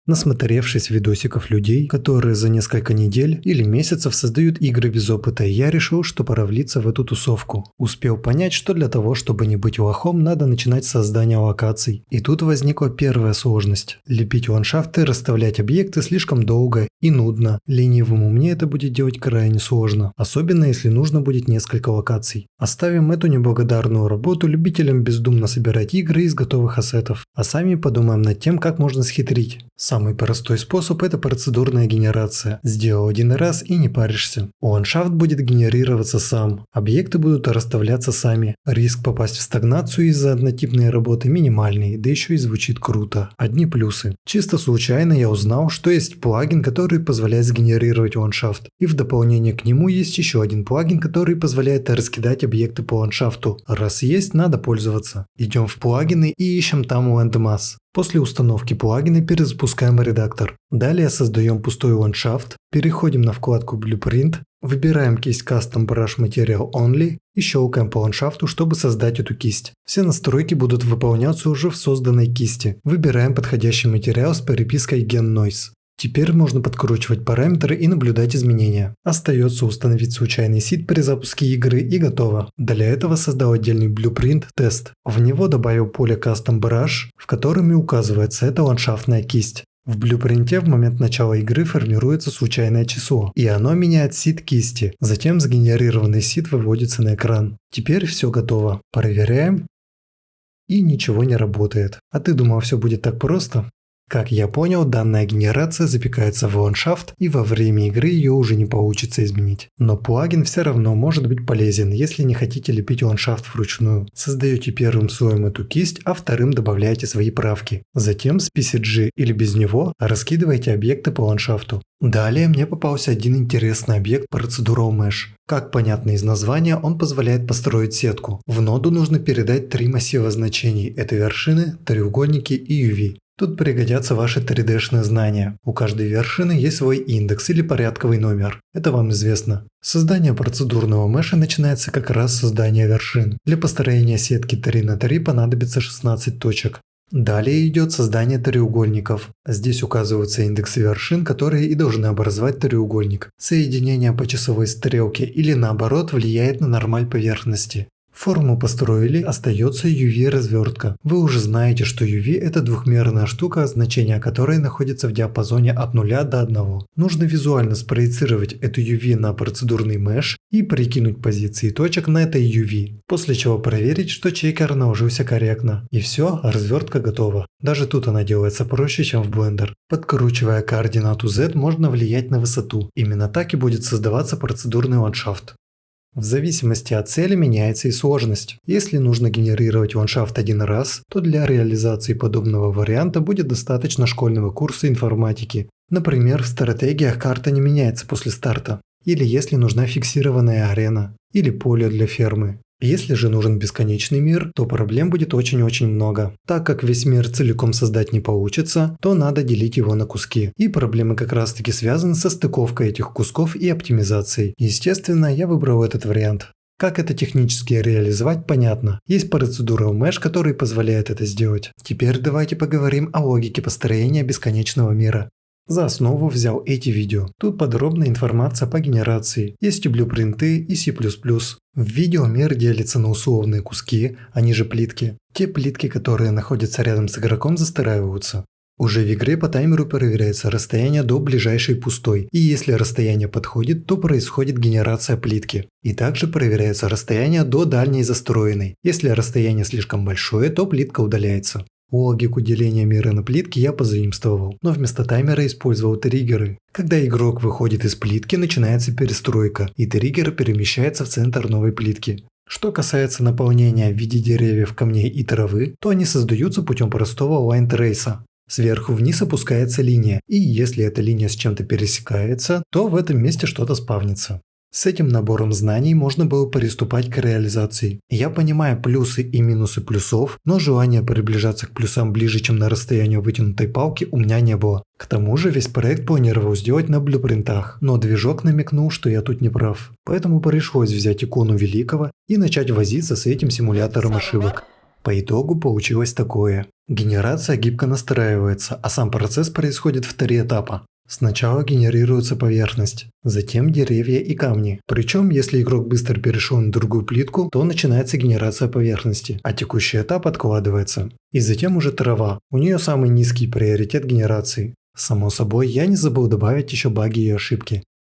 Насмотревшись видосиков людей, которые за несколько недель или месяцев создают игры без опыта, я решил, что пора влиться в эту тусовку. Успел понять, что для того, чтобы не быть лохом, надо начинать с создания локаций. И тут возникла первая сложность. Лепить ландшафты, расставлять объекты слишком долго и нудно. Ленивому мне это будет делать крайне сложно, особенно если нужно будет несколько локаций. Оставим эту неблагодарную работу любителям бездумно собирать игры из готовых ассетов, а сами подумаем над тем, как можно схитрить. Самый простой способ – это процедурная генерация. Сделал один раз и не паришься. Ландшафт будет генерироваться сам, объекты будут расставляться сами. Риск попасть в стагнацию из-за однотипной работы минимальный, да еще и звучит круто. Одни плюсы. Чисто случайно я узнал, что есть плагин, который позволяет сгенерировать ландшафт. И в дополнение к нему есть еще один плагин, который позволяет раскидать объекты по ландшафту. Раз есть, надо пользоваться. Идем в плагины и ищем там landmass. После установки плагина перезапускаем редактор. Далее создаем пустой ландшафт, переходим на вкладку Blueprint, выбираем кисть Custom Brush Material Only и щелкаем по ландшафту, чтобы создать эту кисть. Все настройки будут выполняться уже в созданной кисти. Выбираем подходящий материал с перепиской Gen Noise. Теперь можно подкручивать параметры и наблюдать изменения. Остается установить случайный сид при запуске игры и готово. Для этого создал отдельный Blueprint тест. В него добавил поле Custom Brush, в котором и указывается эта ландшафтная кисть. В Blueprint в момент начала игры формируется случайное число, и оно меняет сид кисти. Затем сгенерированный сид выводится на экран. Теперь все готово. Проверяем. И ничего не работает. А ты думал, все будет так просто? Как я понял, данная генерация запекается в ландшафт, и во время игры ее уже не получится изменить. Но плагин все равно может быть полезен, если не хотите лепить ландшафт вручную. Создаете первым слоем эту кисть, а вторым добавляете свои правки. Затем с PCG или без него раскидываете объекты по ландшафту. Далее мне попался один интересный объект Procedural Mesh. Как понятно из названия, он позволяет построить сетку. В ноду нужно передать 3 массива значений. Это вершины, треугольники и UV. Тут пригодятся ваши 3D-шные знания. У каждой вершины есть свой индекс или порядковый номер. Это вам известно. Создание процедурного меша начинается как раз с создания вершин. Для построения сетки 3 на 3 понадобится 16 точек. Далее идет создание треугольников. Здесь указываются индексы вершин, которые и должны образовать треугольник. Соединение по часовой стрелке или наоборот влияет на нормаль поверхности. Форму построили, остается UV-развертка. Вы уже знаете, что UV – это двухмерная штука, значение которой находится в диапазоне от 0 до 1. Нужно визуально спроецировать эту UV на процедурный меш и прикинуть позиции точек на этой UV, после чего проверить, что чекер наложился корректно. И все, развертка готова. Даже тут она делается проще, чем в Blender. Подкручивая координату Z, можно влиять на высоту. Именно так и будет создаваться процедурный ландшафт. В зависимости от цели меняется и сложность. Если нужно генерировать ландшафт один раз, то для реализации подобного варианта будет достаточно школьного курса информатики. Например, в стратегиях карта не меняется после старта. Или если нужна фиксированная арена. Или поле для фермы. Если же нужен бесконечный мир, то проблем будет очень-очень много. Так как весь мир целиком создать не получится, то надо делить его на куски. И проблемы как раз таки связаны со стыковкой этих кусков и оптимизацией. Естественно, я выбрал этот вариант. Как это технически реализовать, понятно. Есть процедура Mesh, который позволяет это сделать. Теперь давайте поговорим о логике построения бесконечного мира. За основу взял эти видео. Тут подробная информация по генерации. Есть и блюпринты, и C++. В видео мир делится на условные куски, они же плитки. Те плитки, которые находятся рядом с игроком, застраиваются. Уже в игре по таймеру проверяется расстояние до ближайшей пустой, и если расстояние подходит, то происходит генерация плитки. И также проверяется расстояние до дальней застроенной. Если расстояние слишком большое, то плитка удаляется. Логику деления мира на плитки я позаимствовал, но вместо таймера использовал триггеры. Когда игрок выходит из плитки, начинается перестройка, и триггер перемещается в центр новой плитки. Что касается наполнения в виде деревьев, камней и травы, то они создаются путем простого лайн-трейса. Сверху вниз опускается линия, и если эта линия с чем-то пересекается, то в этом месте что-то спавнится. С этим набором знаний можно было приступать к реализации. Я понимаю плюсы и минусы плюсов, но желания приближаться к плюсам ближе, чем на расстояние вытянутой палки, у меня не было. К тому же весь проект планировал сделать на блюпринтах, но движок намекнул, что я тут не прав. Поэтому пришлось взять икону Великого и начать возиться с этим симулятором ошибок. По итогу получилось такое. Генерация гибко настраивается, а сам процесс происходит в 3 этапа. Сначала генерируется поверхность, затем деревья и камни. Причем, если игрок быстро перешел на другую плитку, то начинается генерация поверхности, а текущий этап откладывается. И затем уже трава. У нее самый низкий приоритет генерации. Само собой, я не забыл добавить еще баги и ошибки.